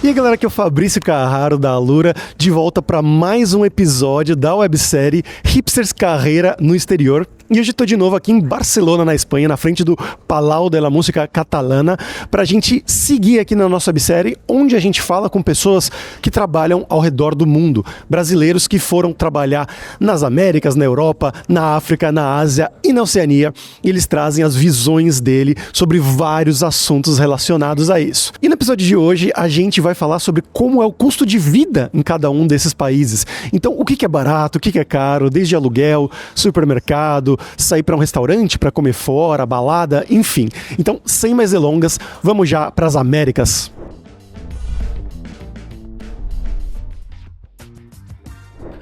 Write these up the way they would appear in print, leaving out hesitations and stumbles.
E aí galera, aqui é o Fabrício Carraro da Alura, de volta para mais um episódio da websérie Hipsters Carreira no Exterior. E hoje estou de novo aqui em Barcelona, na Espanha, na frente do Palau de la Música Catalana, para a gente seguir aqui na nossa websérie, onde a gente fala com pessoas que trabalham ao redor do mundo. Brasileiros que foram trabalhar nas Américas, na Europa, na África, na Ásia e na Oceania. E eles trazem as visões dele sobre vários assuntos relacionados a isso. E no episódio de hoje, a gente vai falar sobre como é o custo de vida em cada um desses países. Então, o que é barato, o que é caro, desde aluguel, supermercado, sair para um restaurante para comer fora, balada, enfim. Então, sem mais delongas, vamos já para as Américas.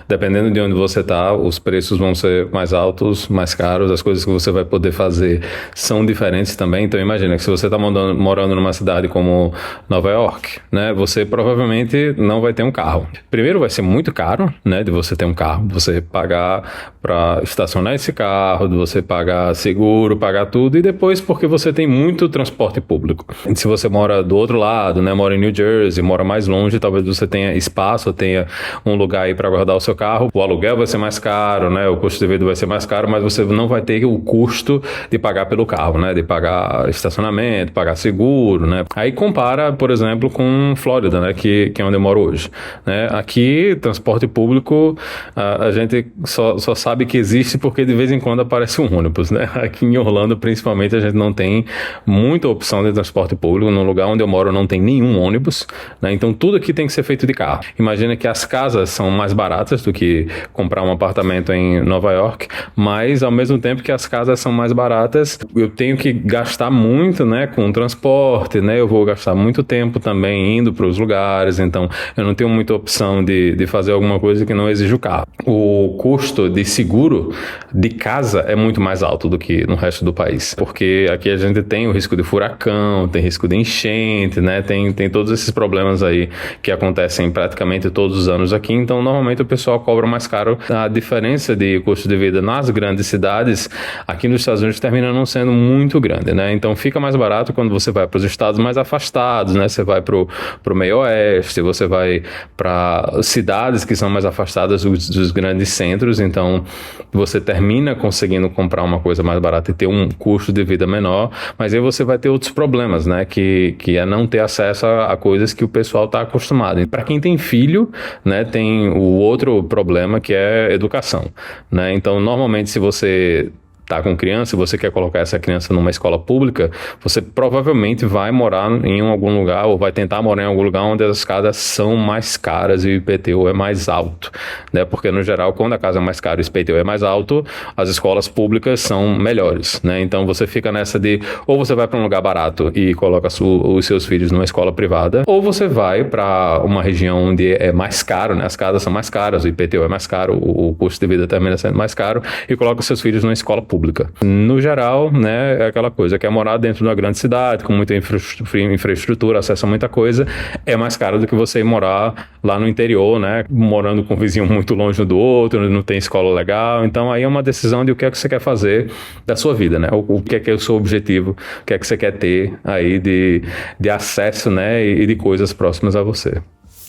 Dependendo de onde você está, os preços vão ser mais altos, mais caros, as coisas que você vai poder fazer são diferentes também. Então imagina que se você está morando numa cidade como Nova York, né, você provavelmente não vai ter um carro. Primeiro vai ser muito caro, né, de você ter um carro, de você pagar para estacionar esse carro, de você pagar seguro, pagar tudo, e depois porque você tem muito transporte público. E se você mora do outro lado, né, mora em New Jersey, mora mais longe, talvez você tenha espaço, tenha um lugar aí para guardar o seu carro, o aluguel vai ser mais caro, né? O custo de vida vai ser mais caro, mas você não vai ter o custo de pagar pelo carro, né? De pagar estacionamento, pagar seguro, né? Aí compara, por exemplo, com Flórida, né? Que é onde eu moro hoje, né? Aqui, transporte público, a gente só sabe que existe porque de vez em quando aparece um ônibus, né? Aqui em Orlando, principalmente, a gente não tem muita opção de transporte público. No lugar onde eu moro não tem nenhum ônibus, né? Então tudo aqui tem que ser feito de carro. Imagina que as casas são mais baratas do que comprar um apartamento em Nova York, mas ao mesmo tempo que as casas são mais baratas, eu tenho que gastar muito, né, com transporte, né, eu vou gastar muito tempo também indo para os lugares, então eu não tenho muita opção de fazer alguma coisa que não exija o carro. O custo de seguro de casa é muito mais alto do que no resto do país, porque aqui a gente tem o risco de furacão, tem risco de enchente, né, tem todos esses problemas aí que acontecem praticamente todos os anos aqui, então normalmente o pessoal cobra mais caro. A diferença de custo de vida nas grandes cidades aqui nos Estados Unidos termina não sendo muito grande, né? Então fica mais barato quando você vai para os estados mais afastados, né? Você vai para o meio oeste, você vai para cidades que são mais afastadas dos grandes centros, então você termina conseguindo comprar uma coisa mais barata e ter um custo de vida menor, mas aí você vai ter outros problemas, né? Que é não ter acesso a coisas que o pessoal está acostumado. Para quem tem filho, né? Tem o outro problema que é educação, né? Então, normalmente, se você tá com criança e você quer colocar essa criança numa escola pública, você provavelmente vai morar em algum lugar ou vai tentar morar em algum lugar onde as casas são mais caras e o IPTU é mais alto, né? Porque no geral, quando a casa é mais cara e o IPTU é mais alto, as escolas públicas são melhores, né? Então você fica nessa de ou você vai para um lugar barato e coloca os seus filhos numa escola privada, ou você vai para uma região onde é mais caro, né? As casas são mais caras, o IPTU é mais caro, o custo de vida termina sendo mais caro e coloca seus filhos numa escola pública. No geral, né, é aquela coisa, quer morar dentro de uma grande cidade, com muita infraestrutura, acesso a muita coisa, é mais caro do que você ir morar lá no interior, né, morando com um vizinho muito longe um do outro, não tem escola legal. Então aí é uma decisão de o que é que você quer fazer da sua vida, né, o que é o seu objetivo, o que é que você quer ter aí de acesso, né, e de coisas próximas a você.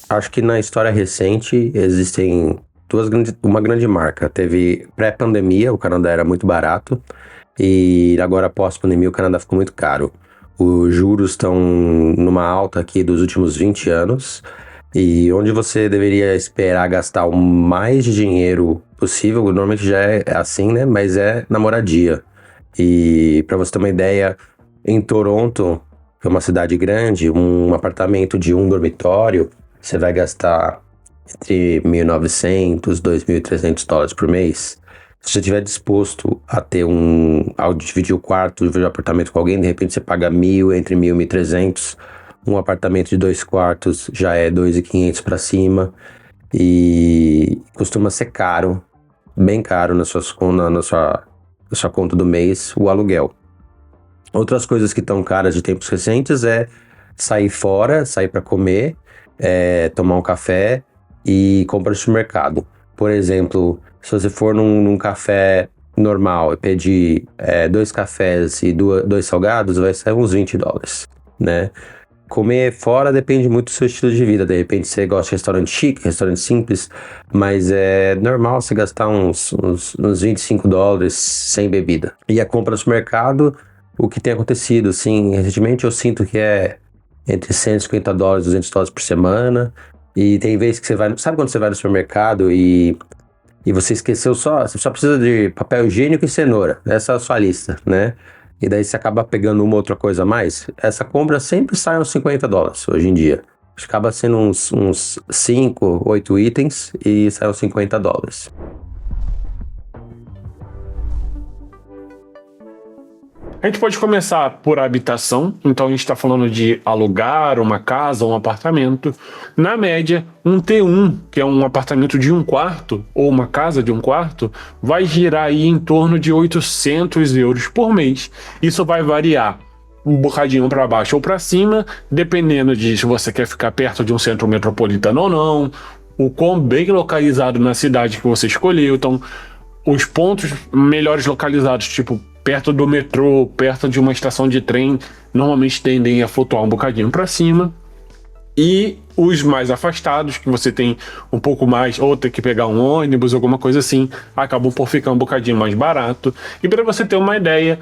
Acho que na história recente existem uma grande marca. Teve pré-pandemia, o Canadá era muito barato, e agora pós-pandemia o Canadá ficou muito caro. Os juros estão numa alta aqui dos últimos 20 anos, e onde você deveria esperar gastar o mais de dinheiro possível, normalmente já é assim, né? Mas é na moradia. E para você ter uma ideia, em Toronto, que é uma cidade grande, um apartamento de um dormitório, você vai gastar entre $1.900 e $2.300 por mês. Se você estiver disposto a ter ao dividir o quarto, dividir o apartamento com alguém, de repente você paga entre $1.000 e $1.300. Um apartamento de 2 quartos já é $2.500 para cima. E costuma ser caro, bem caro na sua conta do mês, o aluguel. Outras coisas que estão caras de tempos recentes é sair fora, sair para comer, tomar um café e comprar no supermercado. Por exemplo, se você for num café normal e pedir 2 cafés e 2 salgados, vai sair uns $20, né? Comer fora depende muito do seu estilo de vida. De repente você gosta de restaurante chique, restaurante simples, mas é normal você gastar uns $25 sem bebida. E a compra no supermercado, o que tem acontecido, assim, recentemente eu sinto que é entre $150 e $200 por semana. E tem vezes que você vai... Sabe quando você vai no supermercado e você esqueceu você só precisa de papel higiênico e cenoura. Essa é a sua lista, né? E daí você acaba pegando uma outra coisa a mais. Essa compra sempre sai uns $50 hoje em dia. Acaba sendo uns 5, 8 itens e sai uns $50. A gente pode começar por habitação, então a gente está falando de alugar uma casa ou um apartamento. Na média, um T1, que é um apartamento de 1 quarto, ou uma casa de 1 quarto, vai girar aí em torno de €800 por mês. Isso vai variar um bocadinho para baixo ou para cima, dependendo de se você quer ficar perto de um centro metropolitano ou não, o quão bem localizado na cidade que você escolheu. Então, os pontos melhores localizados, tipo perto do metrô, perto de uma estação de trem, normalmente tendem a flutuar um bocadinho para cima. E os mais afastados, que você tem um pouco mais, ou ter que pegar um ônibus, alguma coisa assim, acabam por ficar um bocadinho mais barato. E para você ter uma ideia,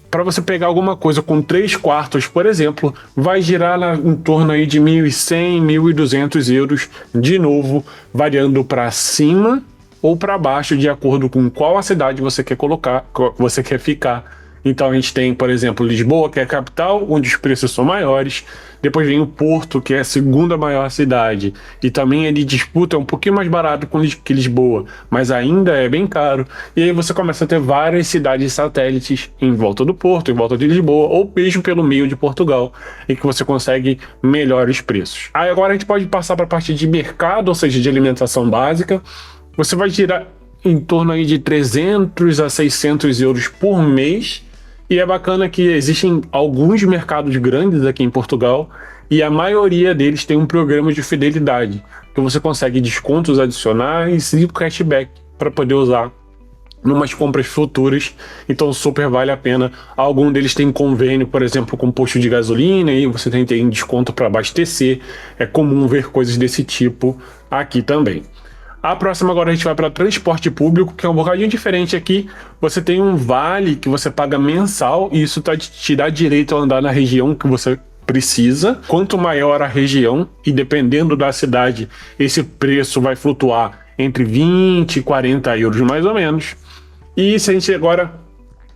para você pegar alguma coisa com 3 quartos, por exemplo, vai girar em torno aí de €1.100, €1.200, de novo, variando para cima ou para baixo, de acordo com qual a cidade você quer colocar, você quer ficar. Então a gente tem, por exemplo, Lisboa, que é a capital, onde os preços são maiores. Depois vem o Porto, que é a segunda maior cidade, e também ele disputa um pouquinho mais barato que Lisboa, mas ainda é bem caro. E aí você começa a ter várias cidades satélites em volta do Porto, em volta de Lisboa, ou mesmo pelo meio de Portugal, em que você consegue melhores preços. Aí agora a gente pode passar para a parte de mercado, ou seja, de alimentação básica. Você vai girar em torno aí de €300 a €600 por mês. E é bacana que existem alguns mercados grandes aqui em Portugal e a maioria deles tem um programa de fidelidade, que você consegue descontos adicionais e cashback para poder usar numas compras futuras. Então super vale a pena. Algum deles tem convênio, por exemplo, com posto de gasolina, e você tem desconto para abastecer. É comum ver coisas desse tipo aqui também. A próxima agora a gente vai para transporte público, que é um bocadinho diferente aqui. Você tem um vale que você paga mensal e isso te dá direito a andar na região que você precisa. Quanto maior a região, e dependendo da cidade, esse preço vai flutuar entre 20 e 40 euros mais ou menos. E se a gente agora,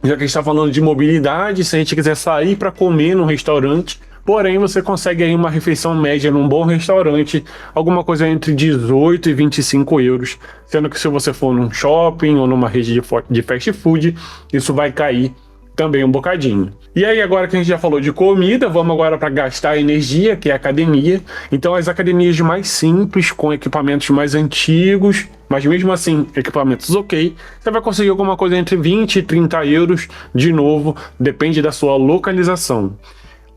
já que a gente está falando de mobilidade, se a gente quiser sair para comer num restaurante, porém, você consegue aí uma refeição média num bom restaurante, alguma coisa entre 18 e 25 euros, sendo que se você for num shopping ou numa rede de fast food, isso vai cair também um bocadinho. E aí, agora que a gente já falou de comida, vamos agora para gastar energia, que é a academia. Então, as academias mais simples, com equipamentos mais antigos, mas mesmo assim, equipamentos ok, você vai conseguir alguma coisa entre 20 e 30 euros, de novo, depende da sua localização.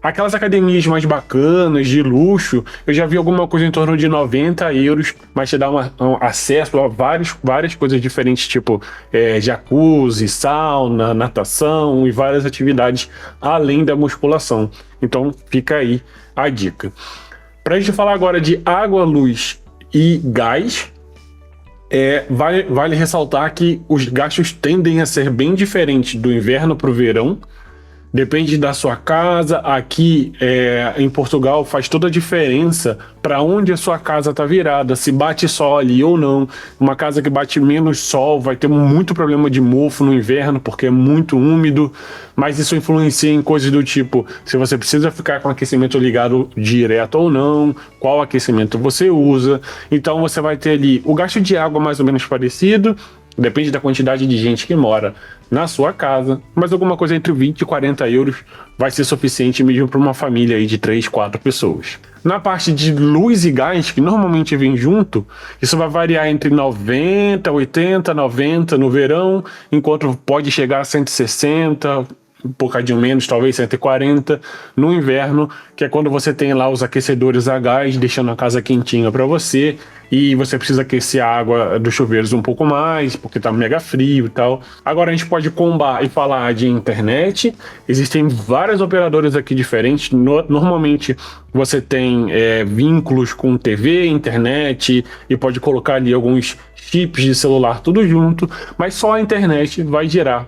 Aquelas academias mais bacanas, de luxo, eu já vi alguma coisa em torno de 90 euros, mas te dá um acesso a várias coisas diferentes, tipo jacuzzi, sauna, natação e várias atividades além da musculação. Então fica aí a dica. Para a gente falar agora de água, luz e gás, vale ressaltar que os gastos tendem a ser bem diferentes do inverno para o verão. Depende da sua casa. Aqui em Portugal faz toda a diferença para onde a sua casa está virada, se bate sol ali ou não. Uma casa que bate menos sol vai ter muito problema de mofo no inverno, porque é muito úmido, mas isso influencia em coisas do tipo, se você precisa ficar com o aquecimento ligado direto ou não, qual aquecimento você usa. Então você vai ter ali o gasto de água mais ou menos parecido, depende da quantidade de gente que mora na sua casa, mas alguma coisa entre 20 e 40 euros vai ser suficiente mesmo para uma família aí de 3, 4 pessoas. Na parte de luz e gás, que normalmente vem junto, isso vai variar entre 90, 80, 90 no verão, enquanto pode chegar a 160, um bocadinho menos, talvez 140. No inverno, que é quando você tem lá os aquecedores a gás, deixando a casa quentinha para você, e você precisa aquecer a água dos chuveiros um pouco mais, porque tá mega frio e tal. Agora a gente pode combar e falar de internet. Existem várias operadoras aqui diferentes. Normalmente você tem vínculos com TV, internet, e pode colocar ali alguns chips de celular tudo junto, mas só a internet vai gerar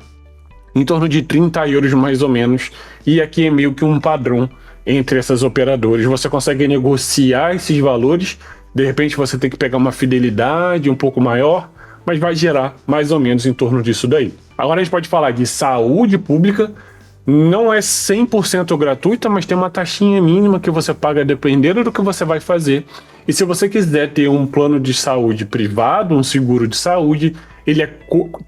em torno de 30 euros mais ou menos, e aqui é meio que um padrão entre essas operadoras. Você consegue negociar esses valores, de repente você tem que pegar uma fidelidade um pouco maior, mas vai gerar mais ou menos em torno disso daí. Agora a gente pode falar de saúde pública. Não é 100% gratuita, mas tem uma taxinha mínima que você paga dependendo do que você vai fazer. E se você quiser ter um plano de saúde privado, um seguro de saúde, ele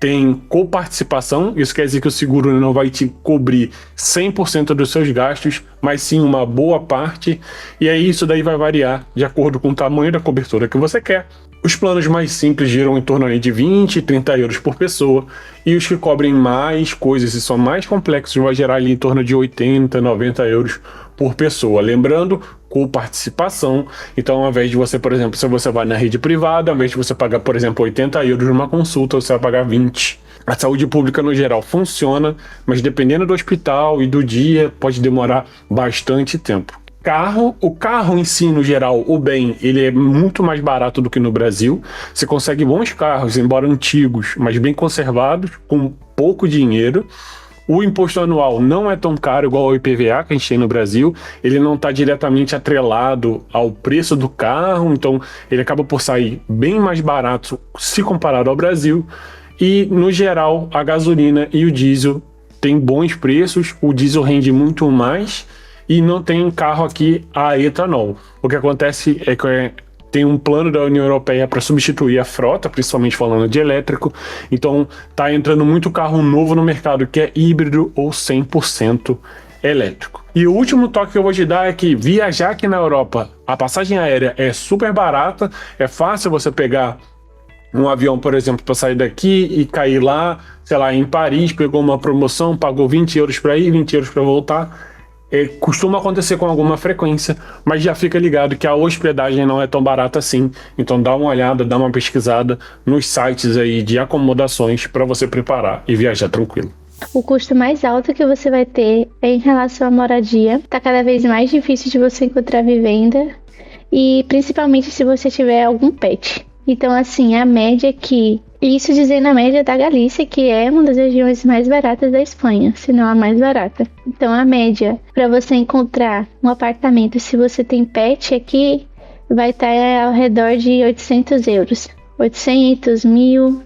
tem coparticipação. Isso quer dizer que o seguro não vai te cobrir 100% dos seus gastos, mas sim uma boa parte. E aí isso daí vai variar de acordo com o tamanho da cobertura que você quer. Os planos mais simples giram em torno ali de 20, 30 euros por pessoa, e os que cobrem mais coisas e são mais complexos vai gerar ali em torno de 80, 90 euros por pessoa. Lembrando, com participação. Então, ao invés de você, por exemplo, se você vai na rede privada, ao invés de você pagar, por exemplo, 80 euros numa consulta, você vai pagar 20. A saúde pública, no geral, funciona, mas dependendo do hospital e do dia, pode demorar bastante tempo. O carro em si, no geral, o bem, ele é muito mais barato do que no Brasil. Você consegue bons carros, embora antigos, mas bem conservados, com pouco dinheiro. O imposto anual não é tão caro igual ao IPVA que a gente tem no Brasil. Ele não está diretamente atrelado ao preço do carro, então ele acaba por sair bem mais barato se comparado ao Brasil. E, no geral, a gasolina e o diesel têm bons preços. O diesel rende muito mais. E não tem carro aqui a etanol. O que acontece é que tem um plano da União Europeia para substituir a frota, principalmente falando de elétrico. Então tá entrando muito carro novo no mercado que é híbrido ou 100% elétrico. E o último toque que eu vou te dar é que viajar aqui na Europa, a passagem aérea é super barata, é fácil você pegar um avião, por exemplo, para sair daqui e cair lá, sei lá, em Paris, pegou uma promoção, pagou 20 euros para ir, 20 euros para voltar. Costuma acontecer com alguma frequência, mas já fica ligado que a hospedagem não é tão barata assim. Então dá uma olhada, dá uma pesquisada nos sites aí de acomodações para você preparar e viajar tranquilo. O custo mais alto que você vai ter é em relação à moradia. Tá cada vez mais difícil de você encontrar vivenda, e principalmente se você tiver algum pet. Então, assim, a média aqui, isso dizendo a média da Galícia, que é uma das regiões mais baratas da Espanha, se não a mais barata. Então, a média para você encontrar um apartamento, se você tem pet aqui, vai estar ao redor de 800 euros. 800, 1000,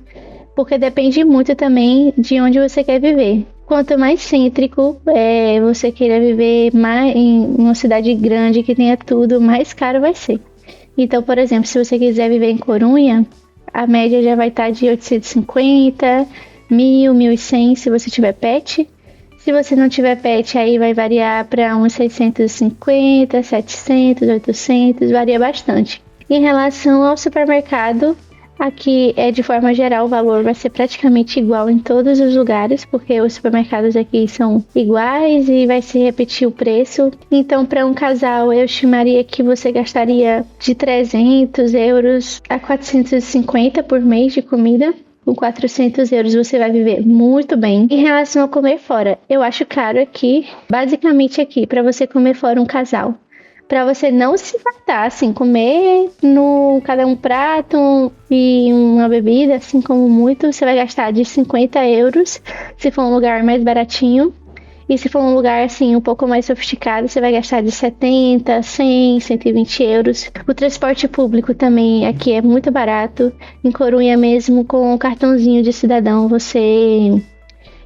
porque depende muito também de onde você quer viver. Quanto mais cêntrico você queira viver mais em uma cidade grande que tenha tudo, mais caro vai ser. Então, por exemplo, se você quiser viver em Corunha, a média já vai estar de 850, 1000, 1100 se você tiver pet. Se você não tiver pet, aí vai variar para uns 650, 700, 800, varia bastante. Em relação ao supermercado, aqui de forma geral o valor vai ser praticamente igual em todos os lugares, porque os supermercados aqui são iguais e vai se repetir o preço. Então, para um casal, eu estimaria que você gastaria de 300 euros a 450 por mês de comida. Com 400 euros você vai viver muito bem. Em relação a comer fora, eu acho caro aqui, basicamente aqui, para você comer fora um casal. Para você não se matar, assim, comer no cada um prato e uma bebida, assim como muito, você vai gastar de 50 euros, se for um lugar mais baratinho. E se for um lugar, assim, um pouco mais sofisticado, você vai gastar de 70, 100, 120 euros. O transporte público também aqui é muito barato. Em Corunha mesmo, com o cartãozinho de cidadão,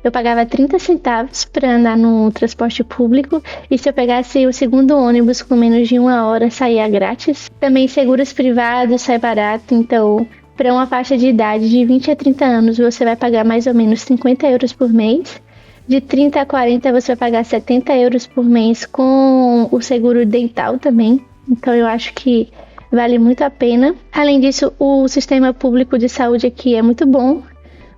eu pagava 30 centavos para andar no transporte público, e se eu pegasse o segundo ônibus com menos de 1 hora, saía grátis. Também seguros privados sai barato, então para uma faixa de idade de 20 a 30 anos você vai pagar mais ou menos 50 euros por mês. De 30 a 40 você vai pagar 70 euros por mês com o seguro dental também, então eu acho que vale muito a pena. Além disso, o sistema público de saúde aqui é muito bom.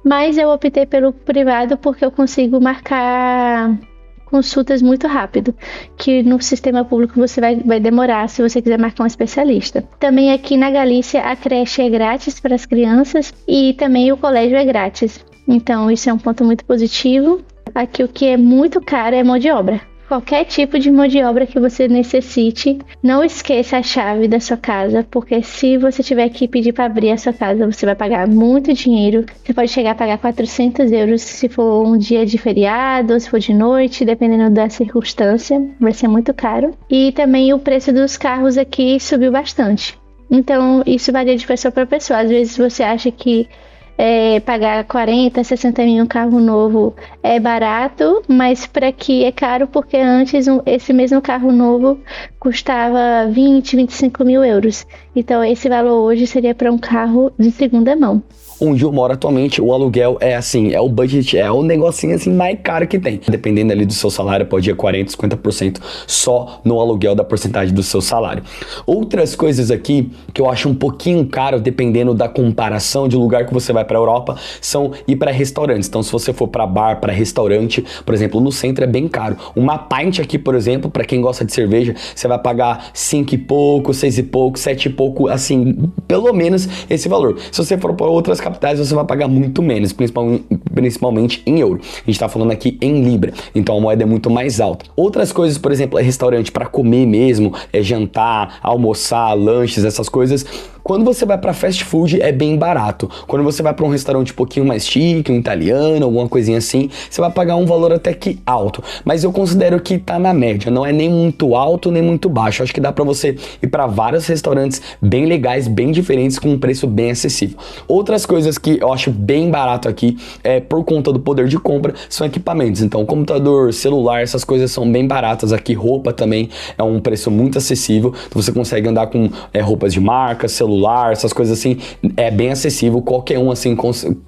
mas eu optei pelo privado porque eu consigo marcar consultas muito rápido, que no sistema público você vai demorar se você quiser marcar um especialista. Também aqui na Galícia a creche é grátis para as crianças e também o colégio é grátis. Então isso é um ponto muito positivo. Aqui o que é muito caro é mão de obra. Qualquer tipo de mão de obra que você necessite, não esqueça a chave da sua casa, porque se você tiver que pedir para abrir a sua casa, você vai pagar muito dinheiro. Você pode chegar a pagar 400 euros se for um dia de feriado, ou se for de noite, dependendo da circunstância, vai ser muito caro. E também o preço dos carros aqui subiu bastante. Então isso varia de pessoa para pessoa. Às vezes você acha que pagar 40, 60 mil um carro novo é barato, mas para aqui é caro porque antes esse mesmo carro novo custava 20, 25 mil euros. Então esse valor hoje seria para um carro de segunda mão. Onde eu moro atualmente, o aluguel é assim, é o budget, é o negocinho assim mais caro que tem. Dependendo ali do seu salário, pode ir 40%, 50% só no aluguel da porcentagem do seu salário. Outras coisas aqui que eu acho um pouquinho caro, dependendo da comparação de lugar que você vai para a Europa, são ir para restaurantes. Então, se você for para bar, para restaurante, por exemplo, no centro é bem caro. Uma pint aqui, por exemplo, para quem gosta de cerveja, você vai pagar 5 e pouco, 6 e pouco, 7 e pouco, assim, pelo menos esse valor. Se você for para outras capitais, você vai pagar muito menos, principalmente em euro. A gente tá falando aqui em libra, então a moeda é muito mais alta. Outras coisas, por exemplo, é restaurante para comer mesmo, é jantar, almoçar, lanches, essas coisas. Quando você vai para fast food é bem barato. Quando você vai para um restaurante um pouquinho mais chique, um italiano, alguma coisinha assim, você vai pagar um valor até que alto. Mas eu considero que tá na média, não é nem muito alto nem muito baixo. Acho que dá para você ir para vários restaurantes bem legais, bem diferentes, com um preço bem acessível. Outras coisas que eu acho bem barato aqui, por conta do poder de compra, são equipamentos. Então, computador, celular, essas coisas são bem baratas aqui. Roupa também é um preço muito acessível. Então, você consegue andar com roupas de marca, celular, essas coisas assim, é bem acessível. Qualquer um, assim,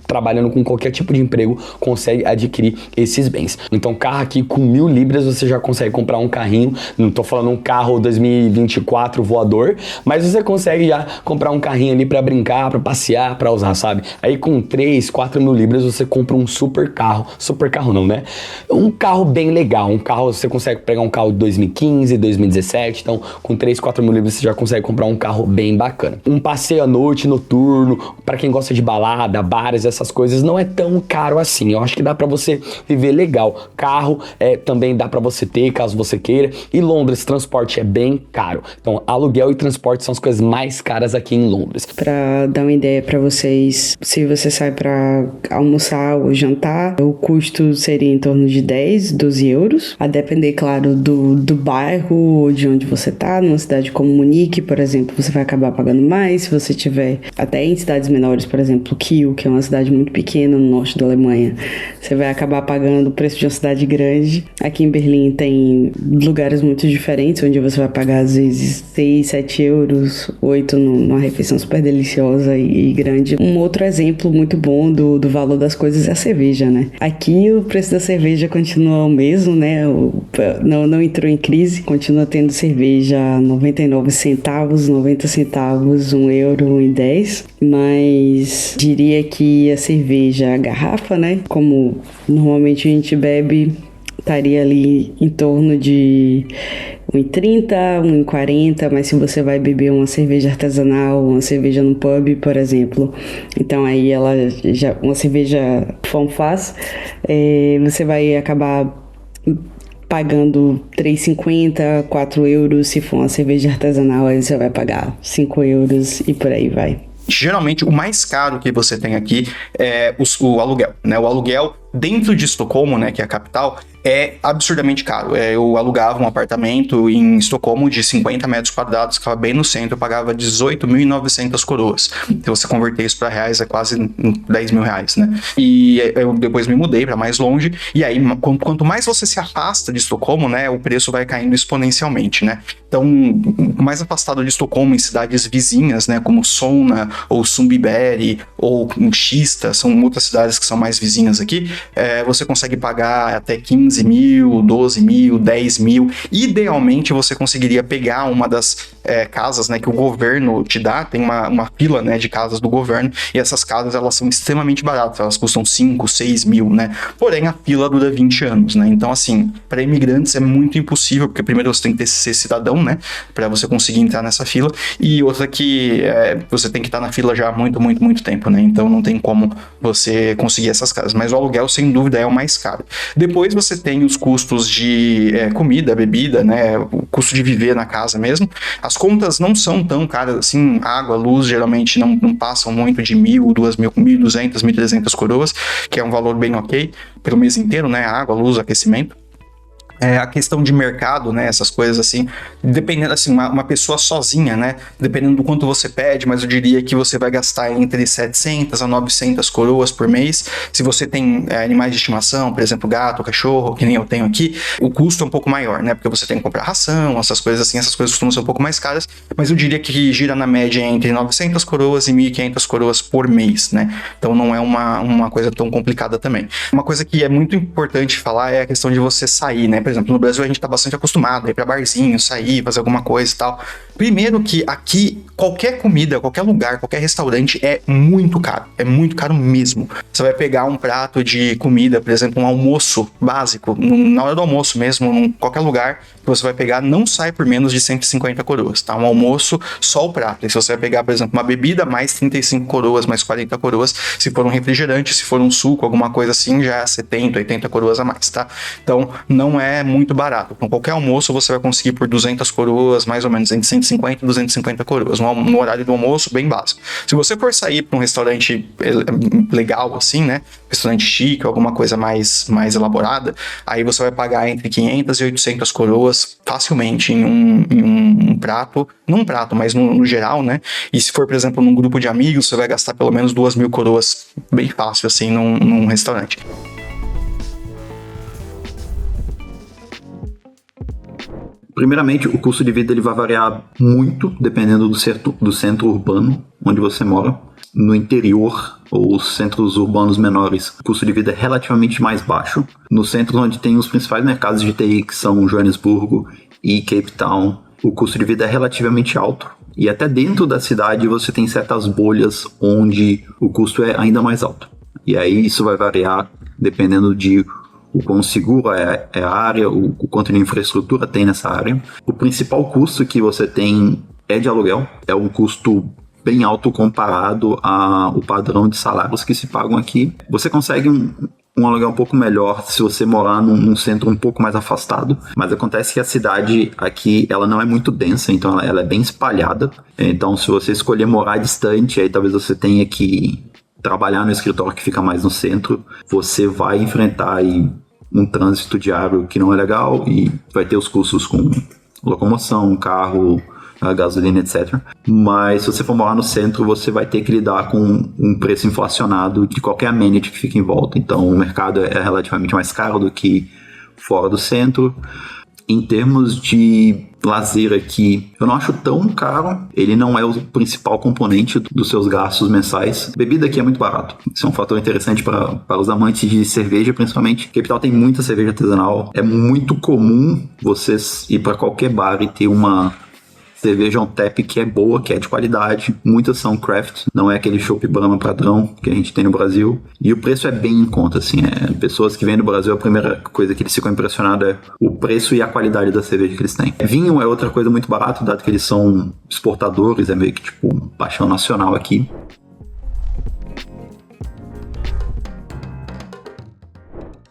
trabalhando com qualquer tipo de emprego, consegue adquirir esses bens. Então, carro aqui com 1.000 libras, você já consegue comprar um carrinho. Não tô falando um carro 2024 voador, mas você consegue já comprar um carrinho ali para brincar, para passear, para usar, sabe? Aí com 3, 4 mil libras você compra um super carro não, né? Um carro bem legal, um carro, você consegue pegar um carro de 2015, 2017, então com 3, 4 mil libras você já consegue comprar um carro bem bacana. Um passeio à noite, noturno, para quem gosta de balada, bares, essas coisas, não é tão caro assim. Eu acho que dá para você viver legal. Carro também dá para você ter, caso você queira. E Londres, transporte é bem caro. Então, aluguel e transporte são as coisas mais caras aqui em Londres. Para dar uma ideia para vocês, se você sai para almoçar ou jantar, o custo seria em torno de 10, 12 euros. A depender, claro, do bairro ou de onde você tá. Numa cidade como Munique, por exemplo, você vai acabar pagando mais. Se você tiver até em cidades menores, por exemplo, Kiel, que é uma cidade muito pequena no norte da Alemanha, você vai acabar pagando o preço de uma cidade grande. Aqui em Berlim tem lugares muito diferentes, onde você vai pagar às vezes 6, 7 euros, 8 numa refeição super deliciosa e grande. Um outro exemplo muito bom do valor das coisas é a cerveja, né? Aqui o preço da cerveja continua o mesmo, né? Não entrou em crise, continua tendo cerveja 99 centavos, 90 centavos, 1 euro, 1,10, mas diria que a cerveja, a garrafa, né? Como normalmente a gente bebe, estaria ali em torno de 1,30, 1,40, mas se você vai beber uma cerveja artesanal, uma cerveja no pub, por exemplo, então aí ela já, uma cerveja Fonfaz, você vai acabar pagando 3,50, 4 euros. Se for uma cerveja artesanal, aí você vai pagar 5 euros e por aí vai. Geralmente, o mais caro que você tem aqui é o aluguel, né? O aluguel dentro de Estocolmo, né, que é a capital, é absurdamente caro. Eu alugava um apartamento em Estocolmo de 50 metros quadrados, ficava bem no centro, eu pagava 18.900 coroas. Se você converter isso para reais, é quase 10 mil reais, né? E eu depois me mudei para mais longe, e aí, quanto mais você se afasta de Estocolmo, né, o preço vai caindo exponencialmente, né? Então, mais afastado de Estocolmo, em cidades vizinhas, né, como Solna, ou Sundbyberg, ou Kista, são outras cidades que são mais vizinhas aqui, você consegue pagar até 15 mil, 12 mil, 10 mil. Idealmente, você conseguiria pegar uma das casas, né, que o governo te dá, tem uma fila, né, de casas do governo, e essas casas, elas são extremamente baratas, elas custam 5, 6 mil, né, porém a fila dura 20 anos, né, então assim, para imigrantes é muito impossível, porque primeiro você tem que ser cidadão, né, para você conseguir entrar nessa fila, e outra que você tem que estar na fila já há muito, muito, muito tempo, né, então não tem como você conseguir essas casas, mas o aluguel, sem dúvida, é o mais caro. Depois você tem os custos de comida, bebida, né, o custo de viver na casa mesmo. As contas não são tão caras assim, água, luz, geralmente não passam muito de 1.000, 2.000, 1.200, 1.300 coroas, que é um valor bem ok, pelo mês inteiro, né, água, luz, aquecimento. A questão de mercado, né, essas coisas assim, dependendo, assim, uma pessoa sozinha, né, dependendo do quanto você pede, mas eu diria que você vai gastar entre 700 a 900 coroas por mês. Se você tem animais de estimação, por exemplo, gato, cachorro, que nem eu tenho aqui, o custo é um pouco maior, né, porque você tem que comprar ração, essas coisas assim, essas coisas costumam ser um pouco mais caras, mas eu diria que gira na média entre 900 coroas e 1.500 coroas por mês, né, então não é uma coisa tão complicada também. Uma coisa que é muito importante falar é a questão de você sair, né. Por exemplo, no Brasil a gente tá bastante acostumado a ir pra barzinho, sair, fazer alguma coisa e tal. Primeiro que aqui, qualquer comida, qualquer lugar, qualquer restaurante é muito caro mesmo. Você vai pegar um prato de comida, por exemplo, um almoço básico, na hora do almoço mesmo, em qualquer lugar que você vai pegar, não sai por menos de 150 coroas, tá? Um almoço, só o prato. E se você vai pegar, por exemplo, uma bebida, mais 35 coroas, mais 40 coroas, se for um refrigerante, se for um suco, alguma coisa assim, já é 70, 80 coroas a mais, tá? Então, não é muito barato. Com qualquer almoço, você vai conseguir por 200 coroas, mais ou menos, entre 150 e 250 coroas, no horário do almoço, bem básico. Se você for sair para um restaurante legal, assim, né, restaurante chique, alguma coisa mais elaborada, aí você vai pagar entre 500 e 800 coroas facilmente em um prato, não um prato, mas no geral, né, e se for, por exemplo, num grupo de amigos, você vai gastar pelo menos 2.000 coroas bem fácil, assim, num restaurante. Primeiramente, o custo de vida ele vai variar muito dependendo do centro urbano onde você mora. No interior ou centros urbanos menores, o custo de vida é relativamente mais baixo. Nos centros onde tem os principais mercados de TI, que são Joanesburgo e Cape Town, o custo de vida é relativamente alto. E até dentro da cidade você tem certas bolhas onde o custo é ainda mais alto. E aí isso vai variar dependendo de o quão seguro é a área, o quanto de infraestrutura tem nessa área. O principal custo que você tem é de aluguel, é um custo bem alto comparado ao padrão de salários que se pagam aqui. Você consegue um aluguel um pouco melhor se você morar num centro um pouco mais afastado, mas acontece que a cidade aqui ela não é muito densa, então ela é bem espalhada. Então se você escolher morar distante, aí talvez você tenha que trabalhar no escritório que fica mais no centro, você vai enfrentar aí um trânsito diário que não é legal e vai ter os custos com locomoção, carro, gasolina, etc. Mas se você for morar no centro, você vai ter que lidar com um preço inflacionado de qualquer amenity que fica em volta. Então o mercado é relativamente mais caro do que fora do centro. Em termos de lazer aqui, eu não acho tão caro. Ele não é o principal componente dos seus gastos mensais. Bebida aqui é muito barato. Isso é um fator interessante para os amantes de cerveja, principalmente. Cape Town tem muita cerveja artesanal. É muito comum vocês ir para qualquer bar e ter uma cerveja on tap que é boa, que é de qualidade. Muitas são craft, não é aquele chopp Brahma padrão que a gente tem no Brasil. E o preço é bem em conta, assim. Pessoas que vêm do Brasil, a primeira coisa que eles ficam impressionados é o preço e a qualidade da cerveja que eles têm. Vinho é outra coisa muito barata, dado que eles são exportadores, é meio que tipo paixão nacional aqui.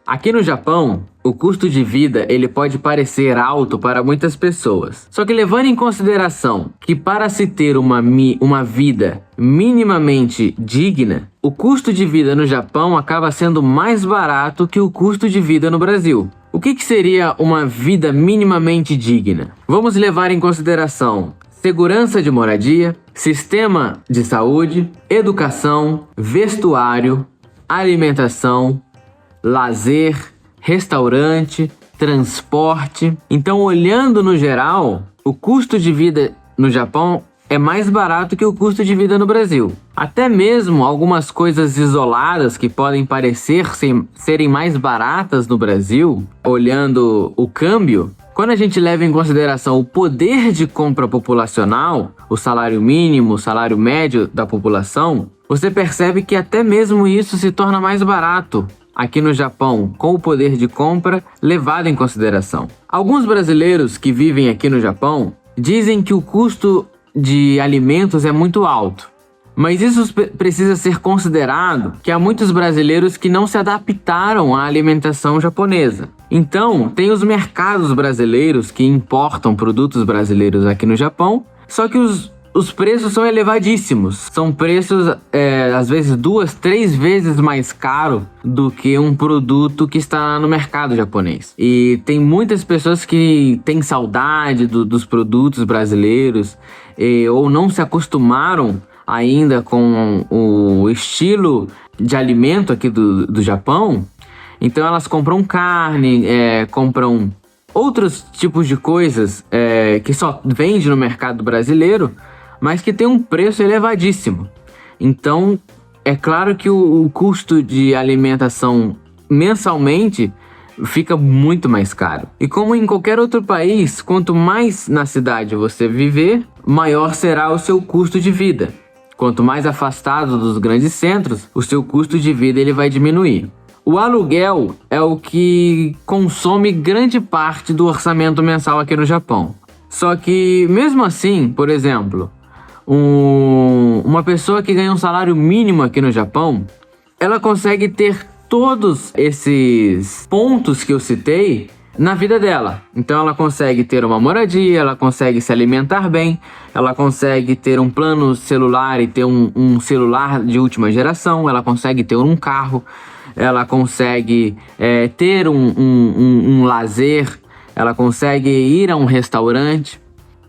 Aqui no Japão, o custo de vida ele pode parecer alto para muitas pessoas. Só que levando em consideração que para se ter uma vida minimamente digna, o custo de vida no Japão acaba sendo mais barato que o custo de vida no Brasil. O que seria uma vida minimamente digna? Vamos levar em consideração segurança de moradia, sistema de saúde, educação, vestuário, alimentação, lazer, restaurante, transporte. Então, olhando no geral, o custo de vida no Japão é mais barato que o custo de vida no Brasil. Até mesmo algumas coisas isoladas que podem parecer serem mais baratas no Brasil, olhando o câmbio, quando a gente leva em consideração o poder de compra populacional, o salário mínimo, o salário médio da população, você percebe que até mesmo isso se torna mais barato aqui no Japão, com o poder de compra levado em consideração. Alguns brasileiros que vivem aqui no Japão dizem que o custo de alimentos é muito alto. Mas isso precisa ser considerado que há muitos brasileiros que não se adaptaram à alimentação japonesa. Então, tem os mercados brasileiros que importam produtos brasileiros aqui no Japão, só que os preços são elevadíssimos. São preços, às vezes, 2, 3 vezes mais caro do que um produto que está no mercado japonês. E tem muitas pessoas que têm saudade dos produtos brasileiros ou não se acostumaram ainda com o estilo de alimento aqui do Japão. Então elas compram carne, compram outros tipos de coisas que só vende no mercado brasileiro, mas que tem um preço elevadíssimo. Então é claro que o custo de alimentação mensalmente fica muito mais caro. E como em qualquer outro país, quanto mais na cidade você viver, maior será o seu custo de vida. Quanto mais afastado dos grandes centros, o seu custo de vida ele vai diminuir. O aluguel é o que consome grande parte do orçamento mensal aqui no Japão. Só que, mesmo assim, por exemplo, uma pessoa que ganha um salário mínimo aqui no Japão, ela consegue ter todos esses pontos que eu citei na vida dela. Então ela consegue ter uma moradia, ela consegue se alimentar bem, ela consegue ter um plano celular e ter um celular de última geração, ela consegue ter um carro, ela consegue ter um lazer, ela consegue ir a um restaurante.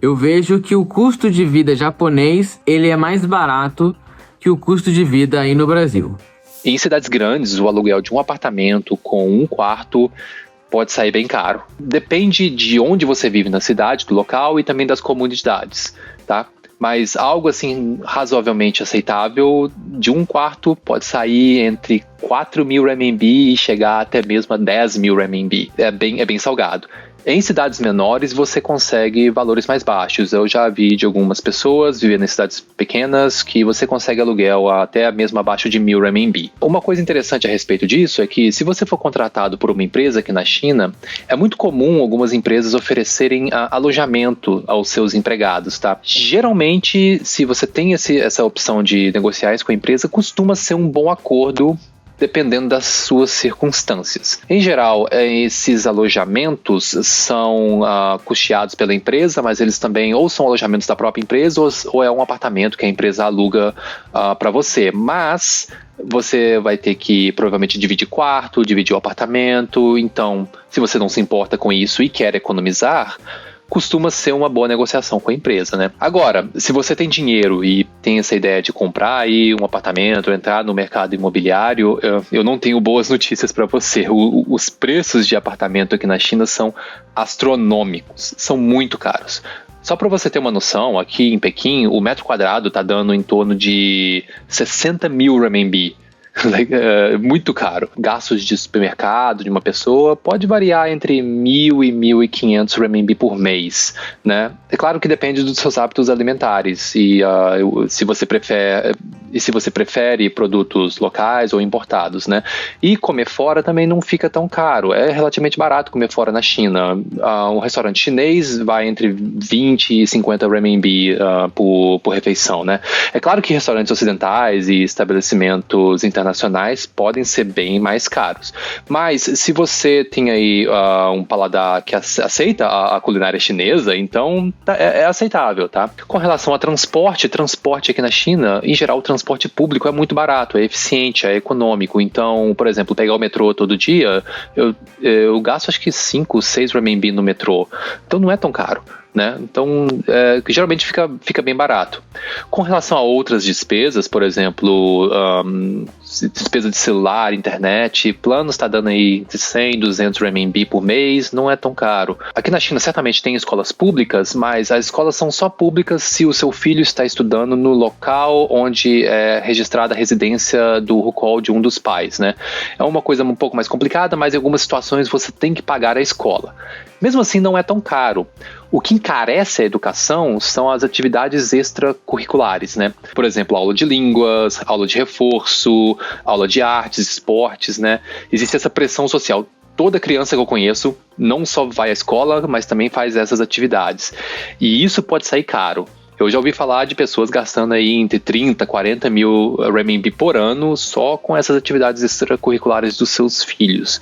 Eu vejo que o custo de vida japonês ele é mais barato que o custo de vida aí no Brasil. Em cidades grandes, o aluguel de um apartamento com um quarto pode sair bem caro. Depende de onde você vive na cidade, do local e também das comunidades, tá? Mas algo assim razoavelmente aceitável de um quarto pode sair entre 4.000 renminbi e chegar até mesmo a 10.000 renminbi. É bem salgado. Em cidades menores, você consegue valores mais baixos. Eu já vi de algumas pessoas vivendo em cidades pequenas que você consegue aluguel até mesmo abaixo de 1.000 renminbi. Uma coisa interessante a respeito disso é que se você for contratado por uma empresa aqui na China, é muito comum algumas empresas oferecerem alojamento aos seus empregados, tá? Geralmente, se você tem essa opção de negociar isso com a empresa, costuma ser um bom acordo dependendo das suas circunstâncias. Em geral, esses alojamentos são custeados pela empresa, mas eles também ou são alojamentos da própria empresa ou é um apartamento que a empresa aluga para você. Mas você vai ter que provavelmente dividir quarto, dividir o apartamento. Então, se você não se importa com isso e quer economizar, costuma ser uma boa negociação com a empresa, né? Agora, se você tem dinheiro e tem essa ideia de comprar aí um apartamento, entrar no mercado imobiliário, eu não tenho boas notícias para você. Os preços de apartamento aqui na China são astronômicos, são muito caros. Só para você ter uma noção, aqui em Pequim, o metro quadrado está dando em torno de 60.000 renminbi. Muito caro. Gastos de supermercado de uma pessoa pode variar entre 1.000 e 1.500 renminbi por mês, né? É claro que depende dos seus hábitos alimentares e se você prefere produtos locais ou importados, né? E comer fora também não fica tão caro. É relativamente barato comer fora na China. Um restaurante chinês vai entre 20 e 50 renminbi por refeição, né? É claro que restaurantes ocidentais e estabelecimentos internacionais podem ser bem mais caros. Mas se você tem aí um paladar que aceita a culinária chinesa, então é aceitável, tá? Com relação a transporte aqui na China, em geral o transporte público é muito barato, é eficiente, é econômico. Então, por exemplo, pegar o metrô todo dia, eu gasto acho que 5, 6 renminbi no metrô. Então não é tão caro, né? Então, geralmente fica bem barato. Com relação a outras despesas, por exemplo, despesa de celular, internet, plano está dando aí de 100, 200 RMB por mês, não é tão caro. Aqui na China certamente tem escolas públicas, mas as escolas são só públicas se o seu filho está estudando no local onde é registrada a residência do hukou de um dos pais, né? É uma coisa um pouco mais complicada, mas em algumas situações você tem que pagar a escola. Mesmo assim, não é tão caro. O que encarece a educação são as atividades extracurriculares, né? Por exemplo, aula de línguas, aula de reforço, aula de artes, esportes, né? Existe essa pressão social. Toda criança que eu conheço não só vai à escola, mas também faz essas atividades. E isso pode sair caro. Eu já ouvi falar de pessoas gastando aí entre 30, 40 mil RMB por ano só com essas atividades extracurriculares dos seus filhos.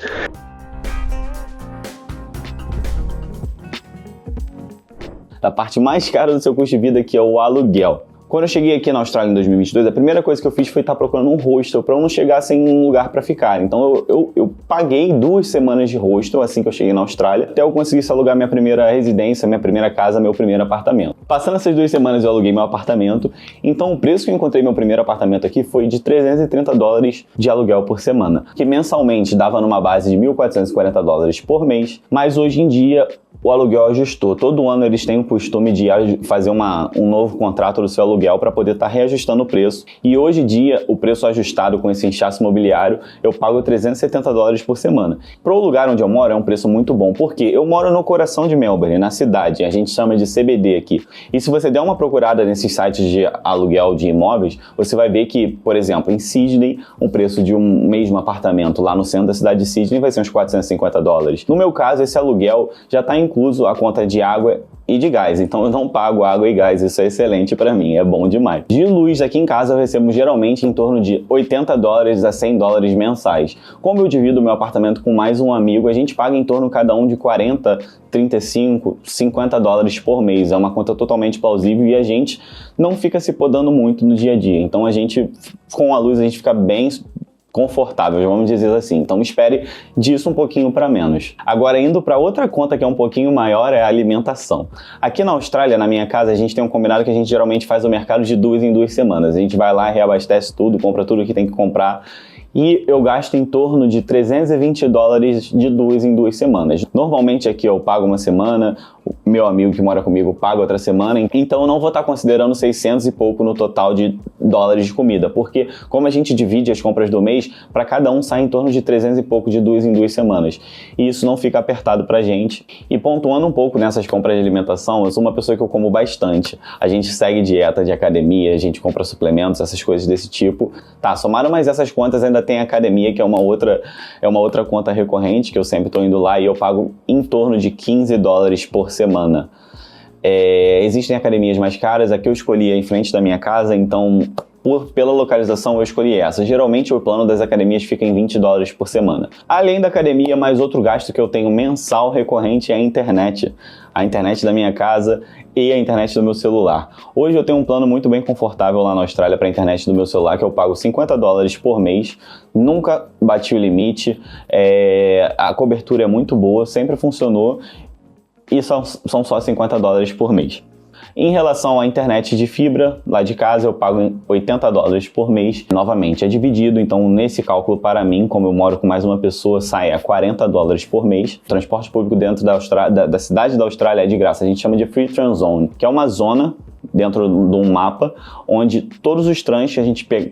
A parte mais cara do seu custo de vida, que é o aluguel. Quando eu cheguei aqui na Austrália em 2022, a primeira coisa que eu fiz foi estar procurando um hostel para eu não chegar sem um lugar para ficar. Então eu paguei 2 semanas de hostel assim que eu cheguei na Austrália, até eu conseguisse alugar minha primeira residência, minha primeira casa, meu primeiro apartamento. Passando essas 2 semanas eu aluguei meu apartamento, então o preço que eu encontrei meu primeiro apartamento aqui foi de $330 de aluguel por semana, que mensalmente dava numa base de $1.440 por mês, mas hoje em dia o aluguel ajustou. Todo ano eles têm o costume de fazer um novo contrato do seu aluguel para poder estar reajustando o preço. E hoje em dia, o preço ajustado com esse inchaço imobiliário, eu pago $370 por semana. Para o lugar onde eu moro é um preço muito bom, porque eu moro no coração de Melbourne, na cidade. A gente chama de CBD aqui. E se você der uma procurada nesses sites de aluguel de imóveis, você vai ver que, por exemplo, em Sydney, um preço de um mesmo apartamento lá no centro da cidade de Sydney vai ser uns $450. No meu caso, esse aluguel já está incluso a conta de água e de gás, então eu não pago água e gás, isso é excelente para mim, é bom demais. De luz aqui em casa eu recebo geralmente em torno de $80 a $100 mensais. Como eu divido meu apartamento com mais um amigo, a gente paga em torno cada um de 40, 35, $50 por mês, é uma conta totalmente plausível e a gente não fica se podando muito no dia a dia, então a gente, com a luz a gente fica bem confortável, vamos dizer assim. Então espere disso um pouquinho para menos. Agora, indo para outra conta que é um pouquinho maior, é a alimentação. Aqui na Austrália, na minha casa, a gente tem um combinado que a gente geralmente faz o mercado de 2 em 2 semanas. A gente vai lá, reabastece tudo, compra tudo que tem que comprar. E eu gasto em torno de $320 de 2 em 2 semanas. Normalmente aqui eu pago uma semana, o meu amigo que mora comigo paga outra semana, então eu não vou estar considerando 600 e pouco no total de dólares de comida, porque como a gente divide as compras do mês, para cada um sai em torno de 300 e pouco de 2 em 2 semanas. E isso não fica apertado pra gente. E pontuando um pouco nessas compras de alimentação, eu sou uma pessoa que eu como bastante. A gente segue dieta de academia, a gente compra suplementos, essas coisas desse tipo. Tá, somaram mais essas contas, ainda tem a academia, que é uma outra conta recorrente, que eu sempre estou indo lá e eu pago em torno de $15 por semana. Existem academias mais caras, a que eu escolhi é em frente da minha casa, então pela localização eu escolhi essa. Geralmente o plano das academias fica em $20 por semana. Além da academia, mais outro gasto que eu tenho mensal recorrente é a internet. A internet da minha casa e a internet do meu celular. Hoje eu tenho um plano muito bem confortável lá na Austrália para a internet do meu celular, que eu pago $50 por mês. Nunca bati o limite, a cobertura é muito boa, sempre funcionou e são só $50 por mês. Em relação à internet de fibra, lá de casa eu pago $80 por mês. Novamente, é dividido, então nesse cálculo para mim, como eu moro com mais uma pessoa, sai a $40 por mês. O transporte público dentro da cidade da Austrália é de graça. A gente chama de Free Trans Zone, que é uma zona dentro de um mapa, onde todos os trans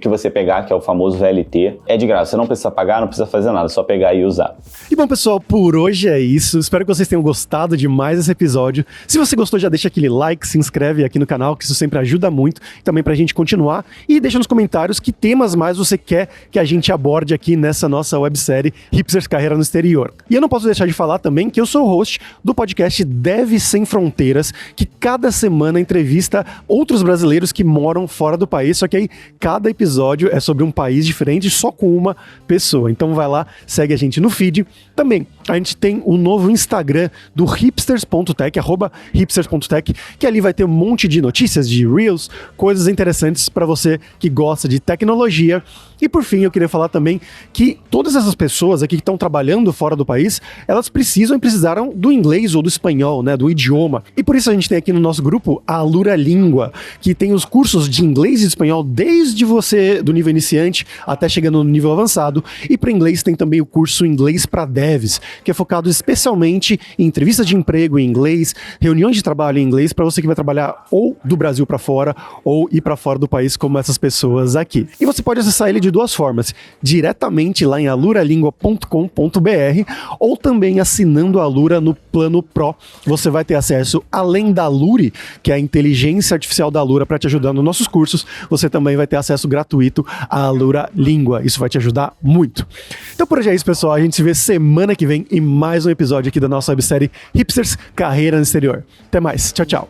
que você pegar, que é o famoso VLT, é de graça. Você não precisa pagar, não precisa fazer nada, só pegar e usar. E bom, pessoal, por hoje é isso. Espero que vocês tenham gostado de mais esse episódio. Se você gostou, já deixa aquele like, se inscreve aqui no canal, que isso sempre ajuda muito, também pra gente continuar. E deixa nos comentários que temas mais você quer que a gente aborde aqui nessa nossa websérie Hipsters Carreira no Exterior. E eu não posso deixar de falar também que eu sou o host do podcast Dev Sem Fronteiras, que cada semana entrevista outros brasileiros que moram fora do país, só que aí cada episódio é sobre um país diferente, só com uma pessoa. Então vai lá, segue a gente no feed. Também a gente tem o novo Instagram do hipsters.tech, @hipsters.tech, que ali vai ter um monte de notícias, de reels, coisas interessantes para você que gosta de tecnologia. E por fim, eu queria falar também que todas essas pessoas aqui que estão trabalhando fora do país, elas precisaram do inglês ou do espanhol, né, do idioma. E por isso a gente tem aqui no nosso grupo a Alura Língua, que tem os cursos de inglês e espanhol desde você do nível iniciante até chegando no nível avançado. E para inglês tem também o curso Inglês para Devs, que é focado especialmente em entrevistas de emprego em inglês, reuniões de trabalho em inglês para você que vai trabalhar ou do Brasil para fora ou ir para fora do país como essas pessoas aqui. E você pode acessar ele de duas formas, diretamente lá em aluralingua.com.br ou também assinando a Alura no Plano Pro. Você vai ter acesso, além da Aluri, que é a inteligência artificial da Alura para te ajudar nos nossos cursos, você também vai ter acesso gratuito à Alura Língua. Isso vai te ajudar muito. Então por hoje é isso, pessoal. A gente se vê semana que vem em mais um episódio aqui da nossa websérie Hipsters Carreira no Exterior. Até mais. Tchau, tchau.